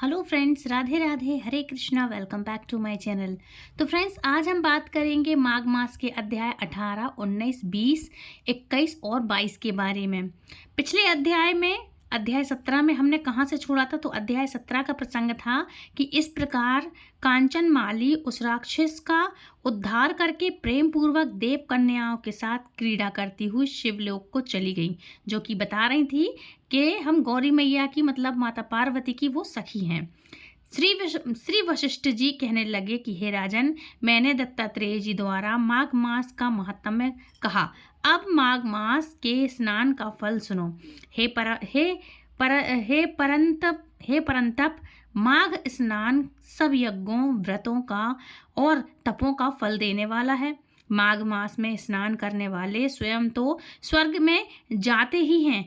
Hello friends, Radhe Radhe, Hare Krishna. Welcome back to my channel. तो friends, आज हम बात करेंगे माघ मास के अध्याय 18, 19, 20, 21 और 22 के बारे में। पिछले अध्याय में अध्याय 17 में हमने कहाँ से छोड़ा था? तो अध्याय 17 का प्रसंग था कि इस प्रकार कांचन माली उस राक्षस का उद्धार करके प्रेम पूर्वक देव कन्याओं के साथ क्रीड़ा करती हुई शिवलोक को चली गई, जो कि बता रही थी कि हम गौरी मैया की मतलब माता पार्वती की वो सखी हैं। श्री वशिष्ठ जी कहने लगे कि हे राजन, मैंने दत्तात्रेय जी द्वारा माघ मास का महात्म्य कहा। अब माघ मास के स्नान का फल सुनो। हे परंतप, माघ स्नान सब यज्ञों, व्रतों का और तपों का फल देने वाला है। माघ मास में स्नान करने वाले स्वयं तो स्वर्ग में जाते ही हैं,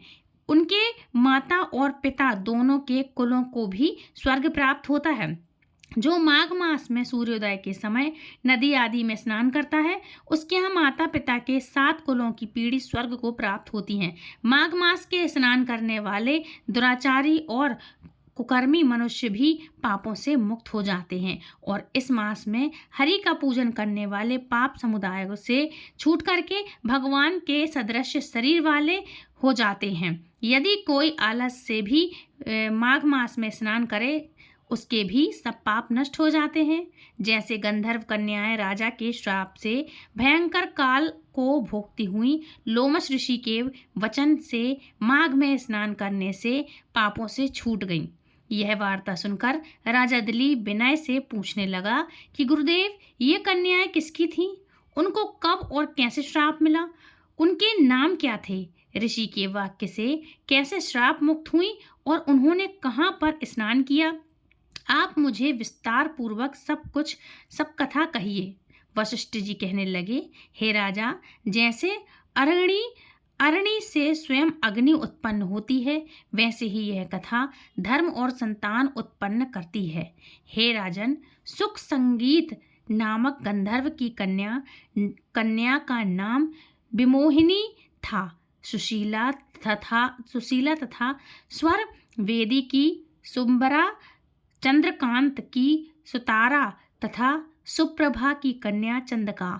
उनके माता और पिता दोनों के कुलों को भी स्वर्ग प्राप्त होता है। जो माघ मास में सूर्योदय के समय नदी आदि में स्नान करता है, उसके यहाँ माता पिता के 7 कुलों की पीढ़ी स्वर्ग को प्राप्त होती हैं। माघ मास के स्नान करने वाले दुराचारी और कुकर्मी मनुष्य भी पापों से मुक्त हो जाते हैं और इस मास में हरि का पूजन करने वाले पाप समुदायों से छूट करके भगवान के सदृश शरीर वाले हो जाते हैं। यदि कोई आलस से भी माघ मास में स्नान करे, उसके भी सब पाप नष्ट हो जाते हैं। जैसे गंधर्व कन्याएं राजा के श्राप से भयंकर काल को भोगती हुई लोमश ऋषि के वचन से माघ में स्नान करने से पापों से छूट गईं। यह वार्ता सुनकर राजा दिलीप विनय से पूछने लगा कि गुरुदेव, ये कन्याएं किसकी थीं? उनको कब और कैसे श्राप मिला? उनके नाम क्या थे? ऋषि के वाक्य से कैसे श्राप मुक्त हुई और उन्होंने कहाँ पर स्नान किया? आप मुझे विस्तार पूर्वक सब कथा कहिए। वशिष्ठ जी कहने लगे, हे राजा, जैसे अरणि से स्वयं अग्नि उत्पन्न होती है, वैसे ही यह कथा धर्म और संतान उत्पन्न करती है। हे राजन, सुख संगीत नामक गंधर्व की कन्या का नाम विमोहिनी था। सुशीला तथा स्वर वेदी की सुंबरा, चंद्रकांत की सुतारा तथा सुप्रभा की कन्या चंदका,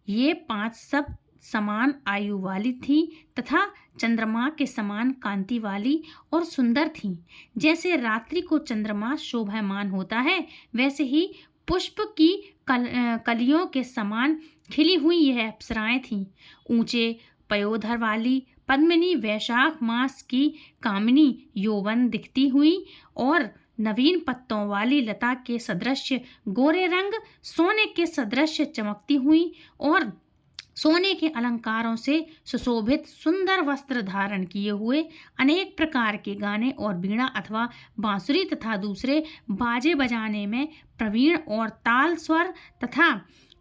ये 5 सब समान आयु वाली थी तथा चंद्रमा के समान कांति वाली और सुंदर थीं। जैसे रात्रि को चंद्रमा शोभायमान होता है, वैसे ही पुष्प की कलियों के समान खिली हुई यह अप्सराएं थीं। ऊंचे पयोधर वाली पद्मिनी वैशाख मास की कामिनी यौवन दिखती हुई और नवीन पत्तों वाली लता के सदृश गोरे रंग सोने के सदृश चमकती हुई और सोने के अलंकारों से सुशोभित सुंदर वस्त्र धारण किए हुए अनेक प्रकार के गाने और वीणा अथवा बांसुरी तथा दूसरे बाजे बजाने में प्रवीण और ताल स्वर तथा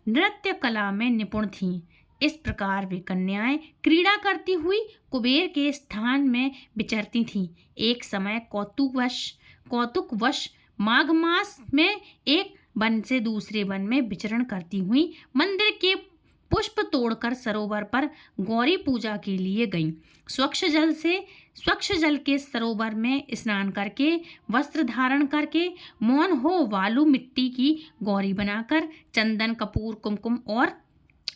नृत्य कला में निपुण थीं। इस प्रकार वे कन्याएं क्रीड़ा करती हुई कुबेर के स्थान में विचरती थीं। एक समय कौतुकवश माघ मास में एक वन से दूसरे वन में विचरण करती हुई मंदिर के पुष्प तोड़कर सरोवर पर गौरी पूजा के लिए गईं। स्वच्छ जल के सरोवर में स्नान करके, वस्त्र धारण करके, मौन हो वालू मिट्टी की गौरी बनाकर, चंदन कपूर कुमकुम और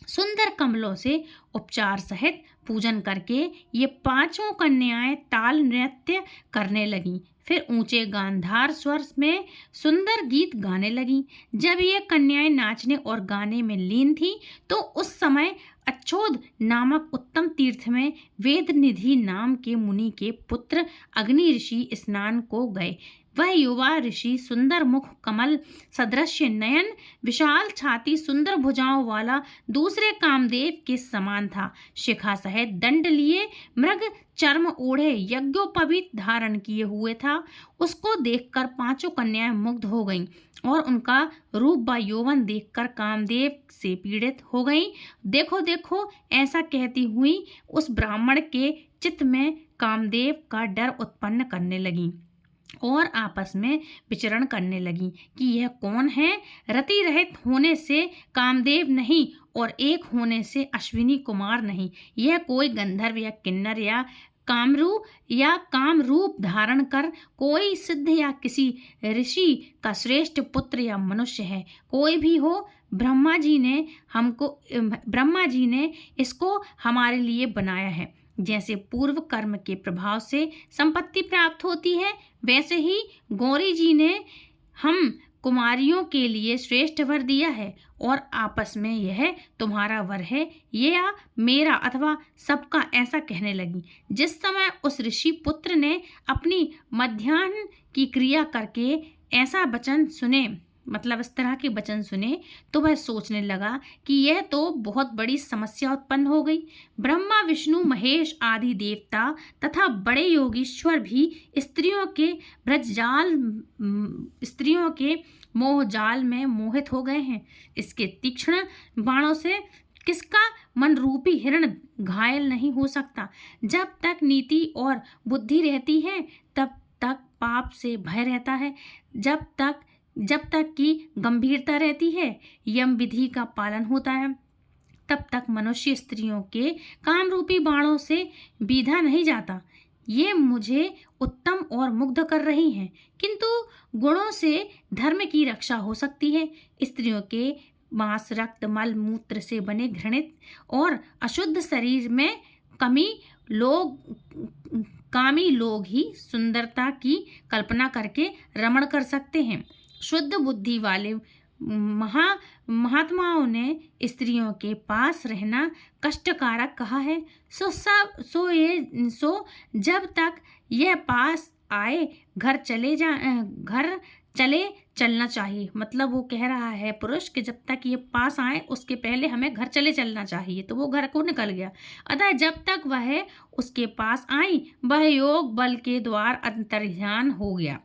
सुंदर कमलों से उपचार सहित पूजन करके ये 5 कन्याएं ताल नृत्य करने लगीं। फिर ऊंचे गांधार स्वर में सुंदर गीत गाने लगीं। जब ये कन्याएं नाचने और गाने में लीन थीं, तो उस समय अच्छोद नामक उत्तम तीर्थ में वेद निधि नाम के मुनि के पुत्र अग्नि ऋषि स्नान को गए। वह युवा ऋषि सुंदर मुख, कमल सदृश नयन, विशाल छाती, सुंदर भुजाओं वाला दूसरे कामदेव के समान था। शिखा सहित दंड लिए, मृग चर्म ओढ़े, यज्ञोपवीत धारण किए हुए था। उसको देखकर 5 कन्याएं मुग्ध हो गईं और उनका रूप व यौवन देखकर कामदेव से पीड़ित हो गईं। देखो देखो, ऐसा कहती हुई उस ब्राह्मण के चित्त में कामदेव का डर उत्पन्न करने लगीं और आपस में विचरण करने लगी कि यह कौन है? रति रहित होने से कामदेव नहीं और एक होने से अश्विनी कुमार नहीं। यह कोई गंधर्व या किन्नर या कामरूप या काम रूप धारण कर कोई सिद्ध या किसी ऋषि का श्रेष्ठ पुत्र या मनुष्य है, कोई भी हो, ब्रह्मा जी ने इसको हमारे लिए बनाया है। जैसे पूर्व कर्म के प्रभाव से संपत्ति प्राप्त होती है, वैसे ही गौरी जी ने हम कुमारियों के लिए श्रेष्ठ वर दिया है, और आपस में यह तुम्हारा वर है, या मेरा अथवा सबका, ऐसा कहने लगी। जिस समय उस ऋषि पुत्र ने अपनी मध्याह्न की क्रिया करके ऐसा वचन सुने, मतलब इस तरह के वचन सुने, तो वह सोचने लगा कि यह तो बहुत बड़ी समस्या उत्पन्न हो गई। ब्रह्मा, विष्णु, महेश आदि देवता तथा बड़े योगीश्वर भी स्त्रियों के मोहजाल में मोहित हो गए हैं। इसके तीक्ष्ण बाणों से किसका मन रूपी हिरण घायल नहीं हो सकता। जब तक नीति और बुद्धि रहती है तब तक पाप से भय रहता है। जब तक की गंभीरता रहती है, यम विधि का पालन होता है, तब तक मनुष्य स्त्रियों के काम रूपी बाणों से बीधा नहीं जाता। ये मुझे उत्तम और मुग्ध कर रही हैं, किंतु गुणों से धर्म की रक्षा हो सकती है। स्त्रियों के मांस, रक्त, मल, मूत्र से बने घृणित और अशुद्ध शरीर में कामी लोग ही सुंदरता की कल्पना करके रमण कर सकते हैं। शुद्ध बुद्धि वाले महात्माओं ने स्त्रियों के पास रहना कष्टकारक कहा है। सो जब तक यह पास आए घर चले चलना चाहिए। मतलब वो कह रहा है पुरुष कि जब तक ये पास आए उसके पहले हमें घर चले चलना चाहिए। तो वो घर को निकल गया। अतः जब तक वह उसके पास आई, वह योग बल के द्वार अंतर्ध्यान हो गया।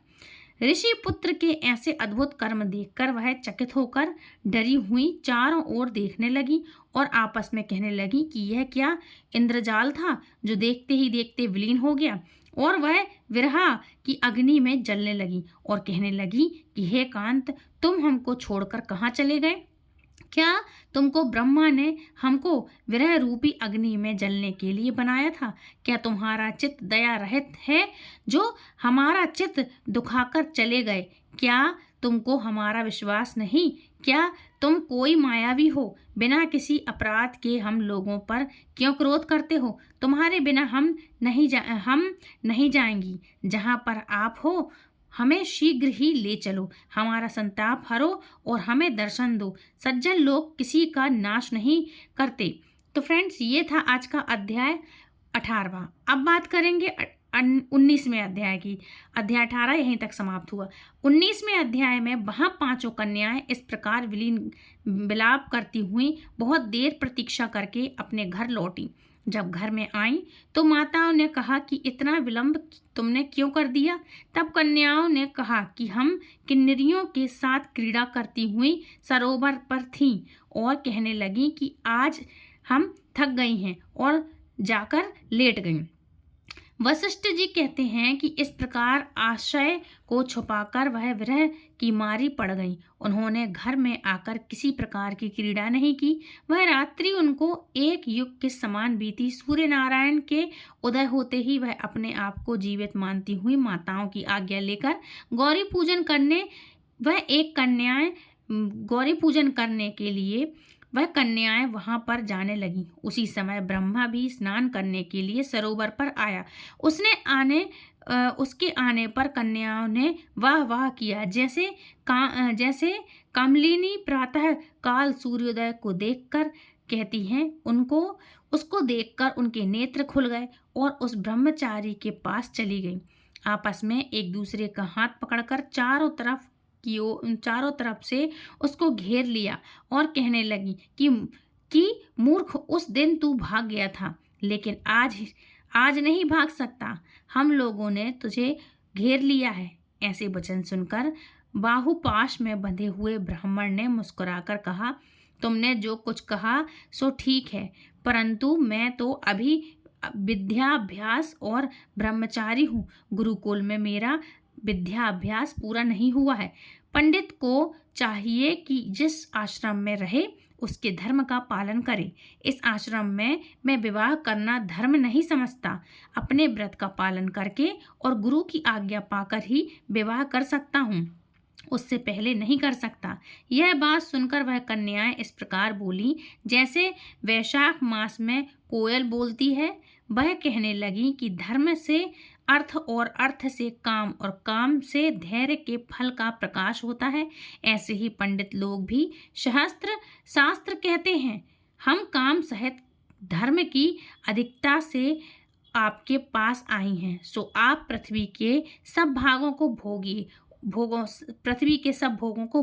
ऋषि पुत्र के ऐसे अद्भुत कर्म देखकर वह चकित होकर डरी हुई चारों ओर देखने लगी और आपस में कहने लगी कि यह क्या इंद्रजाल था जो देखते ही देखते विलीन हो गया। और वह विरहा की अग्नि में जलने लगी और कहने लगी कि हे कांत, तुम हमको छोड़कर कहाँ चले गए? क्या तुमको ब्रह्मा ने हमको विरह रूपी अग्नि में जलने के लिए बनाया था? क्या तुम्हारा चित्त दया रहित है जो हमारा चित्त दुखाकर चले गए? क्या तुमको हमारा विश्वास नहीं? क्या तुम कोई मायावी हो? बिना किसी अपराध के हम लोगों पर क्यों क्रोध करते हो? तुम्हारे बिना हम नहीं जाएंगी। जहाँ पर आप हो हमें शीघ्र ही ले चलो, हमारा संताप हरो और हमें दर्शन दो। सज्जन लोग किसी का नाश नहीं करते। तो फ्रेंड्स, ये था आज का अध्याय 18वां। अब बात करेंगे 19वें अध्याय की। अध्याय 18 यहीं तक समाप्त हुआ। 19वें अध्याय में वहाँ पांचों कन्याएं इस प्रकार विलाप करती हुई बहुत देर प्रतीक्षा करके अपने घर लौटी। जब घर में आई तो माताओं ने कहा कि इतना विलंब तुमने क्यों कर दिया? तब कन्याओं ने कहा कि हम किन्नरियों के साथ क्रीड़ा करती हुई सरोवर पर थीं और कहने लगी कि आज हम थक गई हैं और जाकर लेट गईं। वशिष्ठ जी कहते हैं कि इस प्रकार आशय को छुपाकर वह विरह की मारी पड़ गई। उन्होंने घर में आकर किसी प्रकार की क्रीड़ा नहीं की। वह रात्रि उनको एक युग के समान बीती। सूर्य नारायण के उदय होते ही वह अपने आप को जीवित मानती हुई माताओं की आज्ञा लेकर गौरी पूजन करने के लिए वह कन्याएं वहां पर जाने लगी। उसी समय ब्रह्मा भी स्नान करने के लिए सरोवर पर आया। उसके आने पर कन्याओं ने वाह वाह किया। जैसे कमलिनी प्रातः काल सूर्योदय को देखकर कहती हैं, उसको देखकर उनके नेत्र खुल गए और उस ब्रह्मचारी के पास चली गई। आपस में एक दूसरे का हाथ पकड़कर चारों तरफ से उसको घेर लिया और कहने लगी कि मूर्ख, उस दिन तू भाग गया था, लेकिन आज नहीं भाग सकता। हम लोगों ने तुझे घेर लिया है। ऐसे वचन सुनकर बाहुपाश में बंधे हुए ब्राह्मण ने मुस्कुराकर कहा, तुमने जो कुछ कहा सो ठीक है, परंतु मैं तो अभी विद्याभ्यास और ब्रह्मचारी हूँ। गुरुकुल में मेरा विद्याभ्यास पूरा नहीं हुआ है। पंडित को चाहिए कि जिस आश्रम में रहे उसके धर्म का पालन करे। इस आश्रम में मैं विवाह करना धर्म नहीं समझता। अपने व्रत का पालन करके और गुरु की आज्ञा पाकर ही विवाह कर सकता हूँ, उससे पहले नहीं कर सकता। यह बात सुनकर वह कन्याएं इस प्रकार बोली जैसे वैशाख मास में कोयल बोलती है। वह कहने लगी कि धर्म से अर्थ और अर्थ से काम और काम से धैर्य के फल का प्रकाश होता है। ऐसे ही पंडित लोग भी शास्त्र कहते हैं। हम काम सहित धर्म की अधिकता से आपके पास आई हैं, सो आप पृथ्वी के सब भोगों को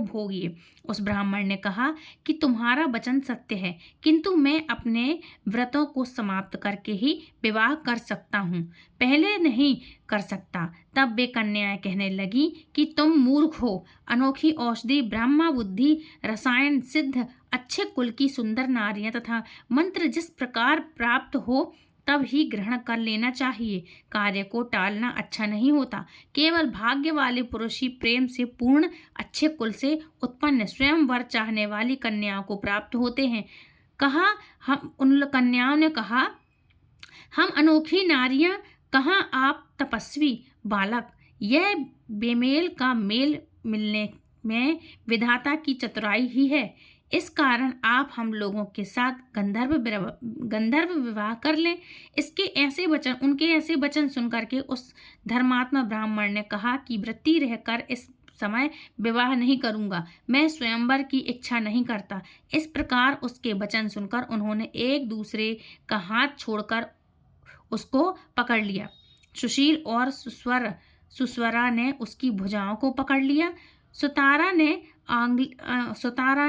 भोगिए। उस ब्राह्मण ने कहा कि तुम्हारा वचन सत्य है, किंतु मैं अपने व्रतों को समाप्त करके ही विवाह कर सकता हूँ, पहले नहीं कर सकता। तब वे कन्याएं कहने लगी कि तुम मूर्ख हो। अनोखी औषधि, ब्रह्मा बुद्धि, रसायन सिद्ध अच्छे कुल की सुंदर नारियां तथा मंत्र जिस प्रकार प्राप्त हो तब ही ग्रहण कर लेना चाहिए। कार्य को टालना अच्छा नहीं होता। केवल भाग्य वाले पुरुष ही प्रेम से पूर्ण अच्छे कुल से उत्पन्न स्वयं वर चाहने वाली कन्याओं को प्राप्त होते हैं। उन कन्याओं ने कहा, हम अनोखी नारियां, कहाँ आप तपस्वी बालक। यह बेमेल का मेल मिलने में विधाता की चतुराई ही है। इस कारण आप हम लोगों के साथ गंधर्व विवाह कर लें। उनके ऐसे वचन सुनकर के उस धर्मात्मा ब्राह्मण ने कहा कि वृत्ति रहकर इस समय विवाह नहीं करूंगा, मैं स्वयंवर की इच्छा नहीं करता। इस प्रकार उसके वचन सुनकर उन्होंने एक दूसरे का हाथ छोड़कर उसको पकड़ लिया। सुशील और सुस्वरा ने उसकी भुजाओं को पकड़ लिया। सुतारा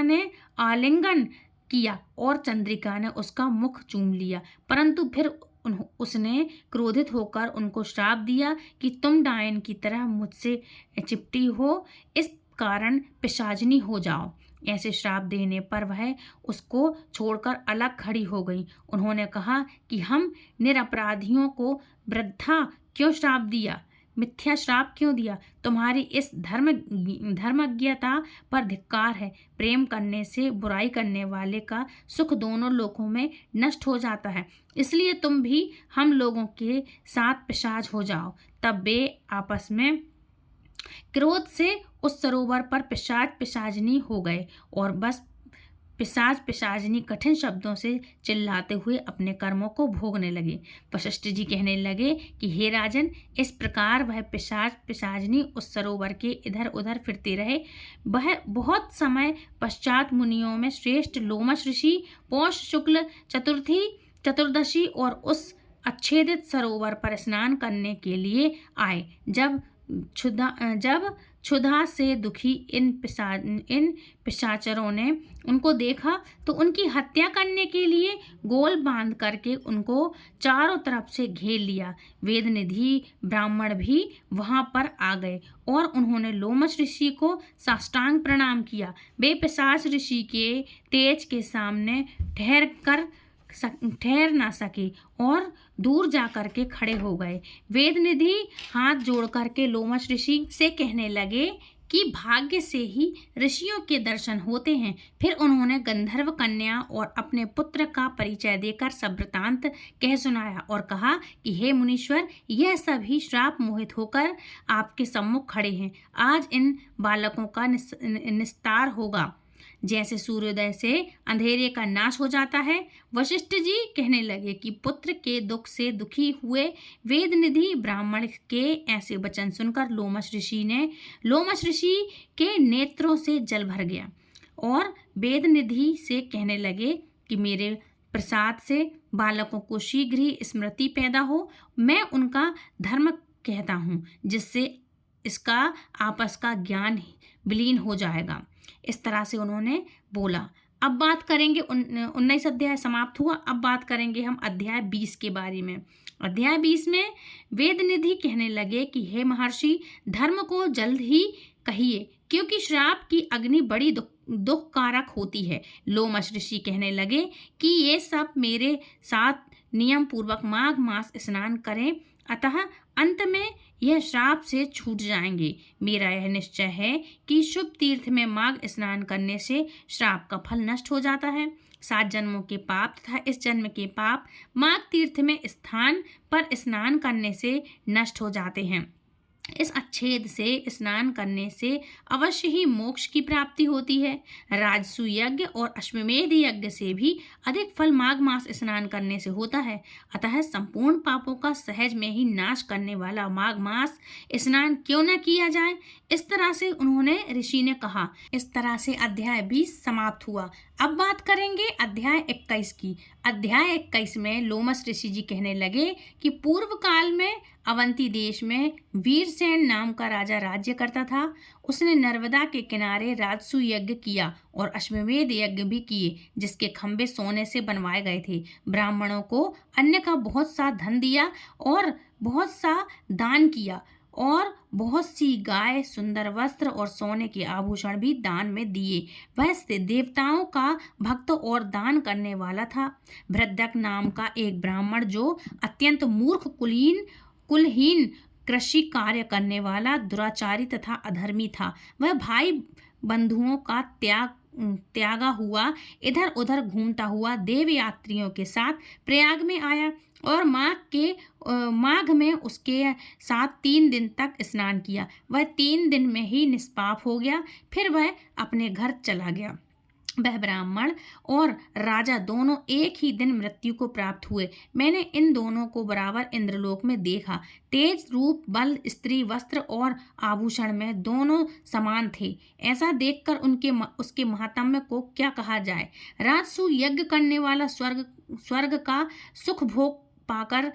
ने आलिंगन किया और चंद्रिका ने उसका मुख चूम लिया। परंतु फिर उसने क्रोधित होकर उनको श्राप दिया कि तुम डायन की तरह मुझसे चिपटी हो, इस कारण पिशाचिनी हो जाओ। ऐसे श्राप देने पर वह उसको छोड़कर अलग खड़ी हो गई। उन्होंने कहा कि हम निरपराधियों को वृद्धा क्यों श्राप दिया, मिथ्या श्राप क्यों दिया। तुम्हारी इस धर्मज्ञता पर धिक्कार है। प्रेम करने से बुराई करने वाले का सुख दोनों लोकों में नष्ट हो जाता है। इसलिए तुम भी हम लोगों के साथ पिशाच हो जाओ। तब वे आपस में क्रोध से उस सरोवर पर पिशाच पिशाचिनी हो गए और बस पिशाच पिशाचिनी कठिन शब्दों से चिल्लाते हुए अपने कर्मों को भोगने लगे। वशिष्ठ जी कहने लगे कि हे राजन, इस प्रकार वह पिशाच पिशाचिनी उस सरोवर के इधर उधर फिरते रहे। वह बहुत समय पश्चात मुनियों में श्रेष्ठ लोमश ऋषि पौष शुक्ल चतुर्दशी और उस अच्छेदित सरोवर पर स्नान करने के लिए आए। जब क्षुधा से दुखी इन पिशाचरों ने उनको देखा तो उनकी हत्या करने के लिए गोल बांध करके उनको चारों तरफ से घेर लिया। वेदनिधि ब्राह्मण भी वहां पर आ गए और उन्होंने लोमश ऋषि को साष्टांग प्रणाम किया। वे पिशाच ऋषि के तेज के सामने ठहर ना सके और दूर जा करके खड़े हो गए। वेदनिधि हाथ जोड़ करके लोमश ऋषि से कहने लगे कि भाग्य से ही ऋषियों के दर्शन होते हैं। फिर उन्होंने गंधर्व कन्या और अपने पुत्र का परिचय देकर सब वृतांत कह सुनाया और कहा कि हे मुनीश्वर, यह सभी श्राप मोहित होकर आपके सम्मुख खड़े हैं। आज इन बालकों का निस्तार होगा, जैसे सूर्योदय से अंधेरे का नाश हो जाता है। वशिष्ठ जी कहने लगे कि पुत्र के दुख से दुखी हुए वेदनिधि ब्राह्मण के ऐसे वचन सुनकर लोमश ऋषि के नेत्रों से जल भर गया और वेदनिधि से कहने लगे कि मेरे प्रसाद से बालकों को शीघ्र ही स्मृति पैदा हो। मैं उनका धर्म कहता हूँ, जिससे इसका आपस का ज्ञान विलीन हो जाएगा। इस तरह से उन्होंने बोला। अब बात करेंगे 19 अध्याय समाप्त हुआ। अब बात करेंगे हम अध्याय 20 के बारे में। अध्याय 20 में वेदनिधि कहने लगे कि हे महर्षि, धर्म को जल्द ही कहिए, क्योंकि श्राप की अग्नि बड़ी दुखकारक होती है। लोमश ऋषि कहने लगे कि ये सब मेरे साथ नियम पूर्वक माघ मास स्नान करें, अतः अंत में यह श्राप से छूट जाएंगे। मेरा यह निश्चय है कि शुभ तीर्थ में माघ स्नान करने से श्राप का फल नष्ट हो जाता है। 7 जन्मों के पाप तथा इस जन्म के पाप माघ तीर्थ में स्थान पर स्नान करने से नष्ट हो जाते हैं। इस अच्छेद से स्नान करने से अवश्य ही मोक्ष की प्राप्ति होती है। राजसु यज्ञ और अश्वमेध यज्ञ से भी अधिक फल माघ मास स्नान करने से होता है। अतः संपूर्ण पापों का सहज में ही नाश करने वाला माघ मास स्नान क्यों न किया जाए। इस तरह से उन्होंने ऋषि ने कहा। इस तरह से अध्याय 20 समाप्त हुआ। अब बात करेंगे अध्याय 21 की। अध्याय 21 में लोमस ऋषि जी कहने लगे कि पूर्व काल में अवंती देश में वीरसेन नाम का राजा राज्य करता था। उसने नर्मदा के किनारे राजसु यज्ञ किया और अश्वमेध यज्ञ भी किए, जिसके खंभे सोने से बनवाए गए थे। ब्राह्मणों को अन्य का बहुत सा धन दिया और बहुत सा दान किया और बहुत सी गाय, सुंदर वस्त्र और सोने के आभूषण भी दान में दिए। वह से देवताओं का भक्त और दान करने वाला था। भृदक नाम का एक ब्राह्मण, जो अत्यंत मूर्ख कुलहीन कृषि कार्य करने वाला, दुराचारी तथा अधर्मी था, वह भाई बंधुओं का त्यागा हुआ इधर उधर घूमता हुआ देव यात्रियों के साथ प्रयाग में आया और माघ में उसके साथ 3 दिन तक स्नान किया। वह 3 दिन में ही निष्पाप हो गया। फिर वह अपने घर चला गया। वह ब्राह्मण और राजा दोनों एक ही दिन मृत्यु को प्राप्त हुए। मैंने इन दोनों को बराबर इंद्रलोक में देखा। तेज, रूप, बल, स्त्री, वस्त्र और आभूषण में दोनों समान थे। ऐसा देखकर उसके महात्म्य को क्या कहा जाए। राजसु यज्ञ करने वाला स्वर्ग का सुख भोग पाकर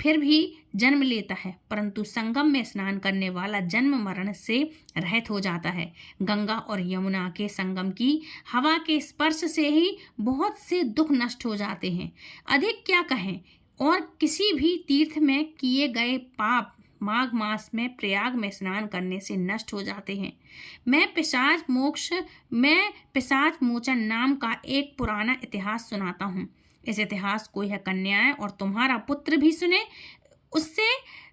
फिर भी जन्म लेता है, परंतु संगम में स्नान करने वाला जन्म मरण से रहित हो जाता है। गंगा और यमुना के संगम की हवा के स्पर्श से ही बहुत से दुख नष्ट हो जाते हैं। अधिक क्या कहें। और किसी भी तीर्थ में किए गए पाप माघ मास में प्रयाग में स्नान करने से नष्ट हो जाते हैं। मैं पिशाच मोचन नाम का एक पुराना इतिहास सुनाता हूँ। इस इतिहास को यह कन्याएं और तुम्हारा पुत्र भी सुने, उससे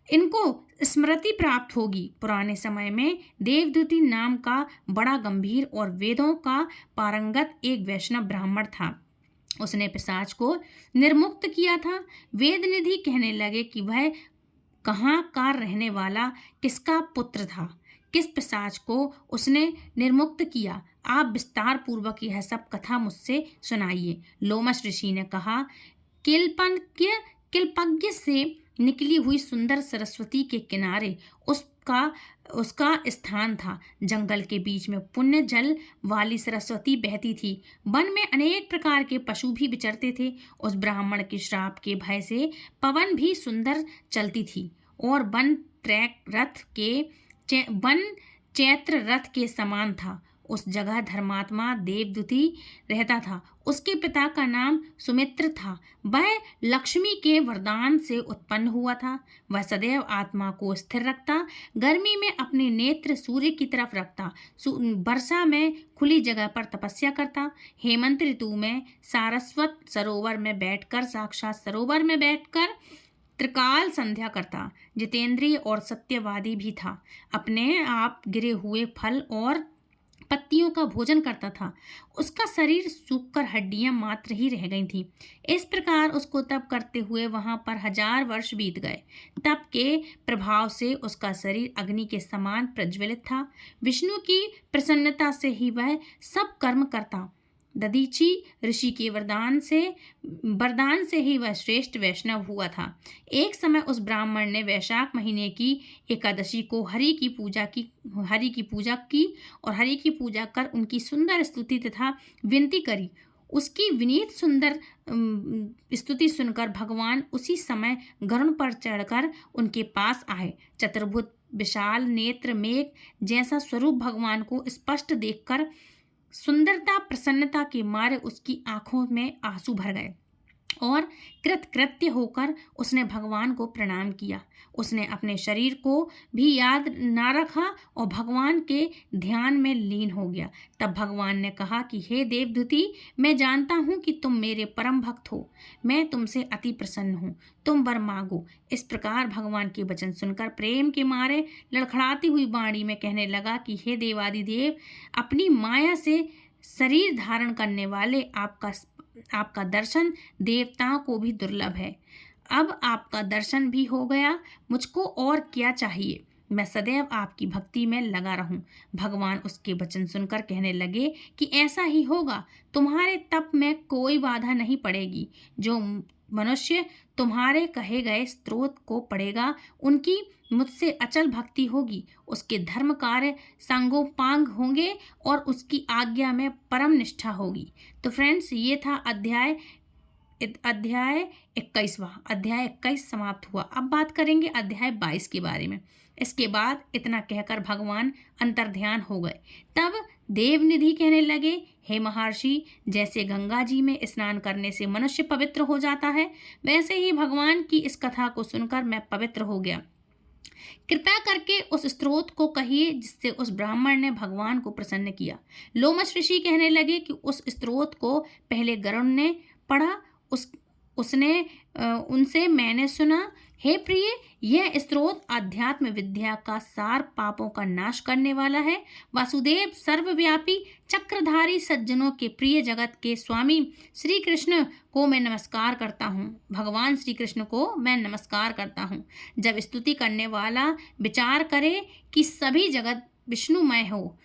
इनको स्मृति प्राप्त होगी। पुराने समय में देवदूति नाम का बड़ा गंभीर और वेदों का पारंगत एक वैष्णव ब्राह्मण था। उसने पिशाच को निर्मुक्त किया था। वेद निधि कहने लगे कि वह कहाँ का रहने वाला, किसका पुत्र था, किस पिशाच को उसने निर्मुक्त किया। आप विस्तार पूर्वक यह सब कथा मुझसे सुनाइए। लोमस ऋषि ने कहा, किल्पज्ञ से निकली हुई सुंदर सरस्वती के किनारे उसका स्थान था। जंगल के बीच में पुण्य जल वाली सरस्वती बहती थी। वन में अनेक प्रकार के पशु भी विचरते थे। उस ब्राह्मण के श्राप के भय से पवन भी सुंदर चलती थी और वन चैत्र रथ के समान था। उस जगह धर्मात्मा देवदूति रहता था। उसके पिता का नाम सुमित्र था। वह लक्ष्मी के वरदान से उत्पन्न हुआ था। वह सदैव आत्मा को स्थिर रखता, गर्मी में अपने नेत्र सूर्य की तरफ रखता, वर्षा में खुली जगह पर तपस्या करता, हेमंत ऋतु में सारस्वत सरोवर में बैठकर त्रिकाल संध्या करता। जितेंद्रिय और सत्यवादी भी था। अपने आप गिरे हुए फल और पत्तियों का भोजन करता था। उसका शरीर सूखकर हड्डियां मात्र ही रह गई थीं। इस प्रकार उसको तप करते हुए वहां पर 1000 वर्ष बीत गए। तप के प्रभाव से उसका शरीर अग्नि के समान प्रज्वलित था। विष्णु की प्रसन्नता से ही वह सब कर्म करता। दधीची ऋषि के वरदान से ही वह श्रेष्ठ वैष्णव हुआ था। एक समय उस ब्राह्मण ने वैशाख महीने की एकादशी को हरि की पूजा की और हरि की पूजा कर उनकी सुंदर स्तुति तथा विनती करी। उसकी विनीत सुंदर स्तुति सुनकर भगवान उसी समय गरुड़ पर चढ़कर उनके पास आए। चतुर्भुज विशाल नेत्र मेघ जैसा स्वरूप भगवान को स्पष्ट देखकर सुंदरता प्रसन्नता के मारे उसकी आंखों में आंसू भर गए। और कृतकृत्य होकर उसने भगवान को प्रणाम किया। उसने अपने शरीर को भी याद ना रखा और भगवान के ध्यान में लीन हो गया। तब भगवान ने कहा कि हे देवदूति, मैं जानता हूँ कि तुम मेरे परम भक्त हो। मैं तुमसे अति प्रसन्न हूँ। तुम वर मांगो। इस प्रकार भगवान के वचन सुनकर प्रेम के मारे लड़खड़ाती हुई वाणी में कहने लगा कि हे देवादिदेव, अपनी माया से शरीर धारण करने वाले आपका दर्शन देवताओं को भी दुर्लभ है। अब आपका दर्शन भी हो गया, मुझको और क्या चाहिए? मैं सदैव आपकी भक्ति में लगा रहूं। भगवान उसके वचन सुनकर कहने लगे कि ऐसा ही होगा। तुम्हारे तप में कोई बाधा नहीं पड़ेगी। जो मनुष्य तुम्हारे कहे गए स्त्रोत को पढ़ेगा, उनकी मुझसे अचल भक्ति होगी, उसके धर्म कार्य सांगोपांग होंगे और उसकी आज्ञा में परम निष्ठा होगी। तो फ्रेंड्स, ये था अध्याय 21वां। अध्याय 21 समाप्त हुआ। अब बात करेंगे अध्याय 22 के बारे में। इसके बाद इतना कहकर भगवान अंतर्ध्यान हो गए। तब देवनिधि कहने लगे, हे महर्षि, जैसे गंगा जी में स्नान करने से मनुष्य पवित्र हो जाता है, वैसे ही भगवान की इस कथा को सुनकर मैं पवित्र हो गया। कृपया करके उस स्त्रोत को कहिए जिससे उस ब्राह्मण ने भगवान को प्रसन्न किया। लोमश ऋषि कहने लगे कि उस स्त्रोत को पहले गरुड़ ने पढ़ा। उनसे मैंने सुना। हे प्रिय, यह स्त्रोत आध्यात्म विद्या का सार, पापों का नाश करने वाला है। वासुदेव, सर्वव्यापी, चक्रधारी, सज्जनों के प्रिय, जगत के स्वामी श्री कृष्ण को मैं नमस्कार करता हूँ। भगवान श्री कृष्ण को मैं नमस्कार करता हूँ। जब स्तुति करने वाला विचार करे कि सभी जगत विष्णुमय हो,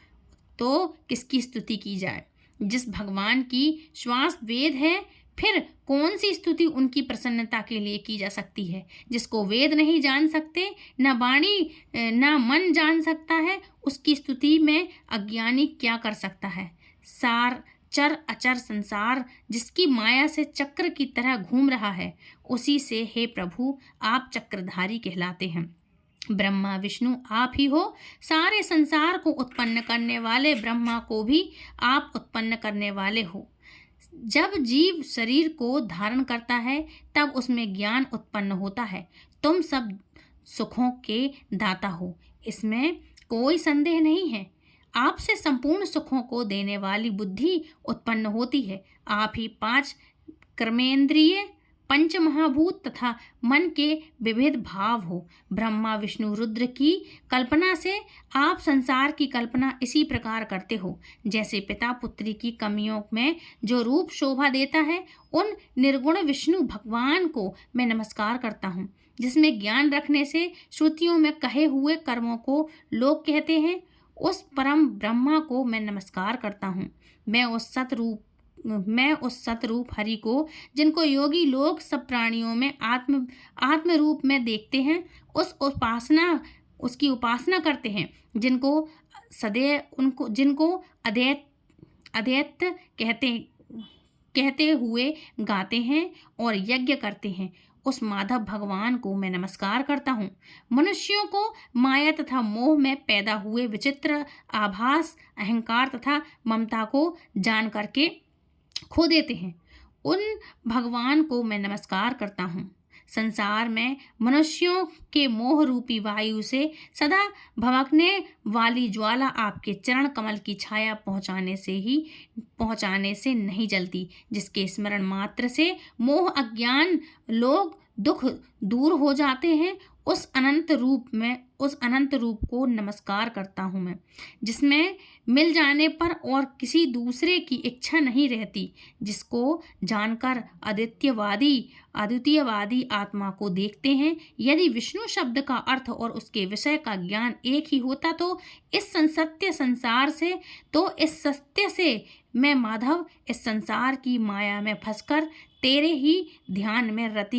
तो किसकी स्तुति की जाए? जिस भगवान की श्वास वेद है, फिर कौन सी स्तुति उनकी प्रसन्नता के लिए की जा सकती है? जिसको वेद नहीं जान सकते, न वाणी न मन जान सकता है, उसकी स्तुति में अज्ञानी क्या कर सकता है? सार चर अचर संसार जिसकी माया से चक्र की तरह घूम रहा है, उसी से हे प्रभु आप चक्रधारी कहलाते हैं। ब्रह्मा विष्णु आप ही हो। सारे संसार को उत्पन्न करने वाले ब्रह्मा को भी आप उत्पन्न करने वाले हो। जब जीव शरीर को धारण करता है, तब उसमें ज्ञान उत्पन्न होता है। तुम सब सुखों के दाता हो, इसमें कोई संदेह नहीं है। आपसे संपूर्ण सुखों को देने वाली बुद्धि उत्पन्न होती है। आप ही 5 कर्मेंद्रिय, पंच महाभूत तथा मन के विविध भाव हो। ब्रह्मा विष्णु रुद्र की कल्पना से आप संसार की कल्पना इसी प्रकार करते हो। जैसे पिता पुत्री की कमियों में जो रूप शोभा देता है, उन निर्गुण विष्णु भगवान को मैं नमस्कार करता हूँ। जिसमें ज्ञान रखने से श्रुतियों में कहे हुए कर्मों को लोग कहते हैं, उस परम ब्रह्मा को मैं नमस्कार करता हूँ। मैं उस सतरूप हरि को, जिनको योगी लोग सब प्राणियों में आत्म रूप में देखते हैं, उसकी उपासना करते हैं। जिनको अद्वैत कहते हुए गाते हैं और यज्ञ करते हैं, उस माधव भगवान को मैं नमस्कार करता हूँ। मनुष्यों को माया तथा मोह में पैदा हुए विचित्र आभास, अहंकार तथा ममता को जान करके खो देते हैं, उन भगवान को मैं नमस्कार करता हूँ। संसार में मनुष्यों के मोह रूपी वायु से सदा भड़कने वाली ज्वाला आपके चरण कमल की छाया पहुँचाने से नहीं जलती, जिसके स्मरण मात्र से मोह अज्ञान लोग दुख दूर हो जाते हैं। उस अनंत रूप को नमस्कार करता हूँ मैं, जिसमें मिल जाने पर और किसी दूसरे की इच्छा नहीं रहती, जिसको जानकर अद्वितीयवादी आत्मा को देखते हैं। यदि विष्णु शब्द का अर्थ और उसके विषय का ज्ञान एक ही होता, तो इस सत्य से मैं माधव इस संसार की माया में फंसकर तेरे ही ध्यान में रत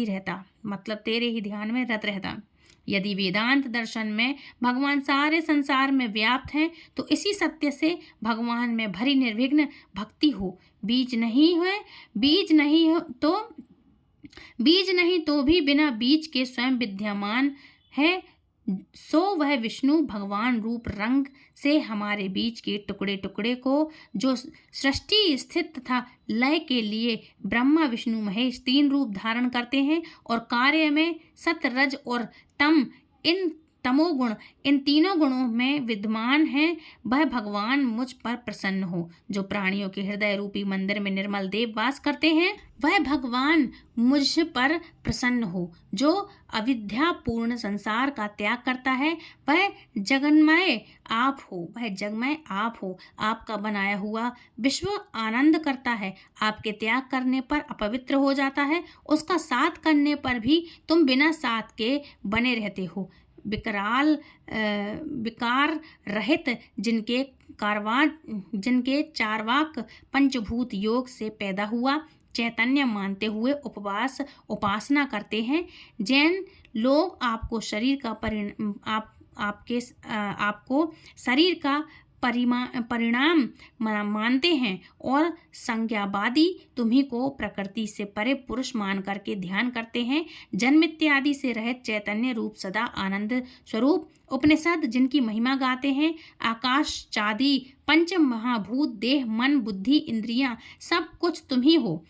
रहता। यदि वेदांत दर्शन में भगवान सारे संसार में व्याप्त हैं, तो इसी सत्य से भगवान में भरी निर्विघ्न भक्ति हो। बीज नहीं तो भी बिना बीज के स्वयं विद्यमान है। सो वह विष्णु भगवान रूप रंग से हमारे बीच के टुकड़े टुकड़े को, जो सृष्टि स्थित तथा लय के लिए ब्रह्मा विष्णु महेश 3 रूप धारण करते हैं और कार्य में सत रज और तम इन तमोगुण इन तीनों गुणों में विद्यमान है, वह भगवान मुझ पर प्रसन्न हो। जो प्राणियों के हृदय रूपी मंदिर में निर्मल देव वास करते हैं, वह भगवान मुझ पर प्रसन्न हो। जो अविद्यापूर्ण संसार का त्याग करता है, वह जगन्मय आप हो, वह जगमय आप हो। आपका बनाया हुआ विश्व आनंद करता है, आपके त्याग करने पर अपवित्र हो जाता है, उसका साथ करने पर भी तुम बिना साथ के बने रहते हो। विकार रहित जिनके चारवाक पंचभूत योग से पैदा हुआ चैतन्य मानते हुए उपासना करते हैं। जैन लोग आपको शरीर का परिणाम मानते हैं और संज्ञावादी तुम्ही को प्रकृति से परे पुरुष मान करके ध्यान करते हैं। जन्म इत्यादि से रहित चैतन्य रूप सदा आनंद स्वरूप उपनिषद जिनकी महिमा गाते हैं। आकाश चादि पंच महाभूत देह मन बुद्धि इंद्रियां सब कुछ तुम ही हो,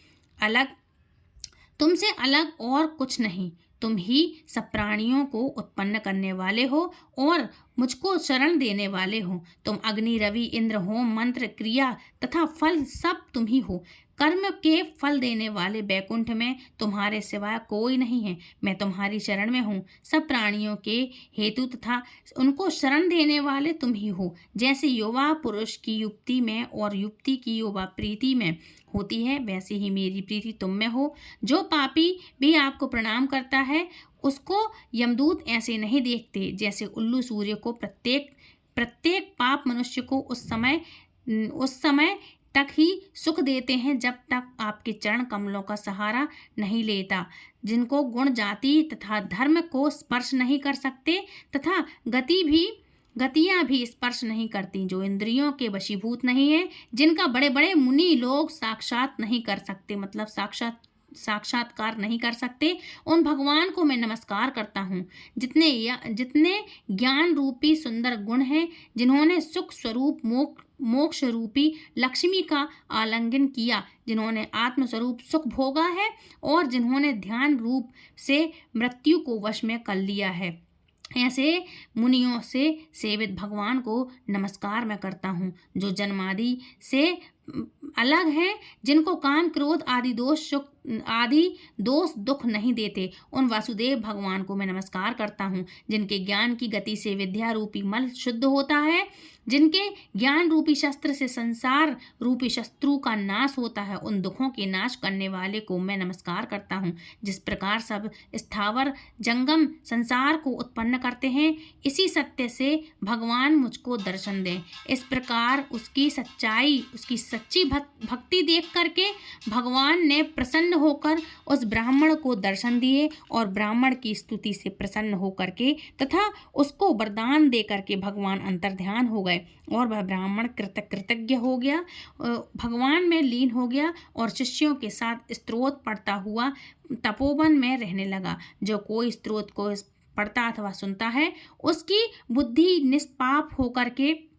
तुमसे अलग और कुछ नहीं। तुम ही सब प्राणियों को उत्पन्न करने वाले हो और मुझको शरण देने वाले हो। तुम अग्नि रवि इंद्र होम मंत्र क्रिया तथा फल सब तुम ही हो। कर्म के फल देने वाले बैकुंठ में तुम्हारे सिवाय कोई नहीं है। मैं तुम्हारी शरण में हूँ। सब प्राणियों के हेतु तथा उनको शरण देने वाले तुम ही हो। जैसे युवा पुरुष की युक्ति में और युक्ति की युवा प्रीति में होती है, वैसे ही मेरी प्रीति तुम में हो। जो पापी भी आपको प्रणाम करता है, उसको यमदूत ऐसे नहीं देखते जैसे उल्लू सूर्य को। प्रत्येक पाप मनुष्य को उस समय तक ही सुख देते हैं जब तक आपके चरण कमलों का सहारा नहीं लेता। जिनको गुण जाति तथा धर्म को स्पर्श नहीं कर सकते तथा गतियां भी स्पर्श नहीं करती, जो इंद्रियों के वशीभूत नहीं है, जिनका बड़े बड़े मुनि लोग साक्षात नहीं कर सकते, मतलब साक्षात्कार नहीं कर सकते, उन भगवान को मैं नमस्कार करता हूँ। जितने ज्ञान रूपी सुंदर गुण हैं, जिन्होंने सुख स्वरूप मोक्ष रूपी लक्ष्मी का आलिंगन किया, जिन्होंने आत्मस्वरूप सुख भोगा है और जिन्होंने ध्यान रूप से मृत्यु को वश में कर लिया है, ऐसे मुनियों से सेवित भगवान को नमस्कार मैं करता हूँ। जो जन्मादि से अलग हैं, जिनको काम क्रोध आदि दोष दुख नहीं देते, उन वासुदेव भगवान को मैं नमस्कार करता हूँ। जिनके ज्ञान की गति से विद्या रूपी मल शुद्ध होता है, जिनके ज्ञान रूपी शस्त्र से संसार रूपी शत्रु का नाश होता है, उन दुखों के नाश करने वाले को मैं नमस्कार करता हूँ। जिस प्रकार सब स्थावर जंगम संसार को उत्पन्न करते हैं, इसी सत्य से भगवान मुझको दर्शन दें। इस प्रकार उसकी सच्ची भक्ति देख करके भगवान ने प्रसन्न होकर उस ब्राह्मण को दर्शन दिए और ब्राह्मण की स्तुति से प्रसन्न होकर के तथा उसको वरदान दे करके भगवान अंतर्ध्यान हो गए और वह ब्राह्मण कृतज्ञ हो गया, भगवान में लीन हो गया और शिष्यों के साथ स्तोत्र पढ़ता हुआ तपोवन में रहने लगा। जो कोई स्तोत्र को पढ़ता अथवा सुनता है, उसकी बुद्धि निष्पाप होकर के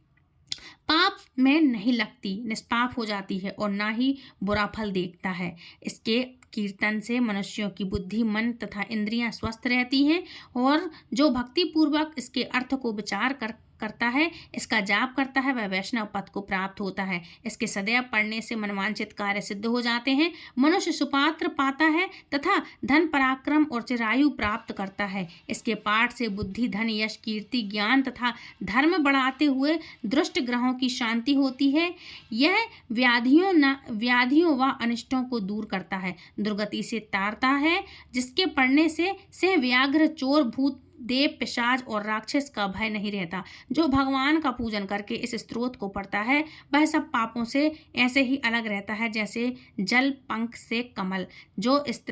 पाप में नहीं लगती, निष्पाप हो जाती है और ना ही बुरा फल देखता है। इसके कीर्तन से मनुष्यों की बुद्धि मन तथा इंद्रियां स्वस्थ रहती हैं और जो भक्ति पूर्वक इसके अर्थ को विचार करता है, इसका जाप करता है, वह वैष्णव पद को प्राप्त होता है। इसके सदैव पढ़ने से मनवांछित कार्य सिद्ध हो जाते हैं। मनुष्य सुपात्र पाता है तथा धन पराक्रम और चिरायु प्राप्त करता है। इसके पाठ से बुद्धि धन यश कीर्ति ज्ञान तथा धर्म बढ़ाते हुए दुष्ट ग्रहों की शांति होती है। यह व्याधियों व अनिष्टों को दूर करता है, दुर्गति से तारता है। जिसके पढ़ने से व्याघ्र चोर भूत देव पिशाच और राक्षस का भय नहीं रहता। जो भगवान का पूजन करके इस स्तोत्र को पढ़ता है, वह सब पापों से ऐसे ही अलग रहता है जैसे जल पंख से कमल। जो इस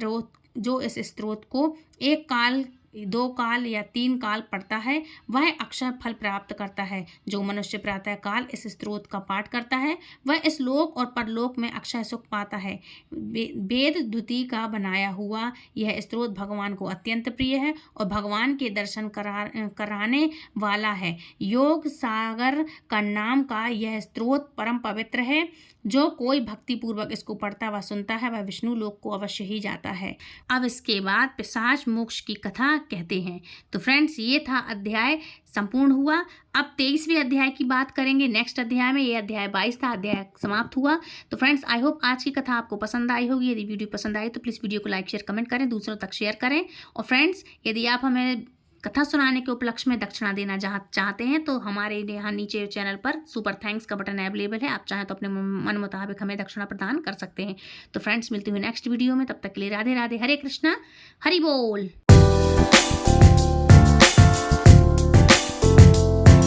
स्तोत्र को एक काल 2 काल या 3 काल पढ़ता है वह अक्षय फल प्राप्त करता है। जो मनुष्य प्रातः काल इस स्त्रोत का पाठ करता है वह इस लोक और परलोक में अक्षय सुख पाता है। वेद द्वितीय का बनाया हुआ यह स्त्रोत भगवान को अत्यंत प्रिय है और भगवान के दर्शन कराने वाला है। योग सागर का नाम का यह स्त्रोत परम पवित्र है। जो कोई भक्ति पूर्वक इसको पढ़ता व सुनता है वह विष्णु लोक को अवश्य ही जाता है। अब इसके बाद पिशाच मोक्ष की कथा कहते हैं। तो फ्रेंड्स, ये था अध्याय संपूर्ण हुआ। अब 23वें अध्याय की बात करेंगे नेक्स्ट अध्याय में। ये अध्याय 22 था, अध्याय समाप्त हुआ। तो फ्रेंड्स, आई होप आज की कथा आपको पसंद आई होगी। यदि वीडियो पसंद आई तो प्लीज़ वीडियो को लाइक शेयर कमेंट करें, दूसरों तक शेयर करें। और फ्रेंड्स, यदि आप हमें कथा सुनाने के उपलक्ष्य में दक्षिणा देना चाहते हैं तो हमारे यहाँ नीचे चैनल पर सुपर थैंक्स का बटन अवेलेबल है। आप चाहें तो अपने मन मुताबिक हमें दक्षिणा प्रदान कर सकते हैं। तो फ्रेंड्स, मिलती हुई नेक्स्ट वीडियो में, तब तक के लिए राधे राधे, हरे कृष्णा, हरि बोल।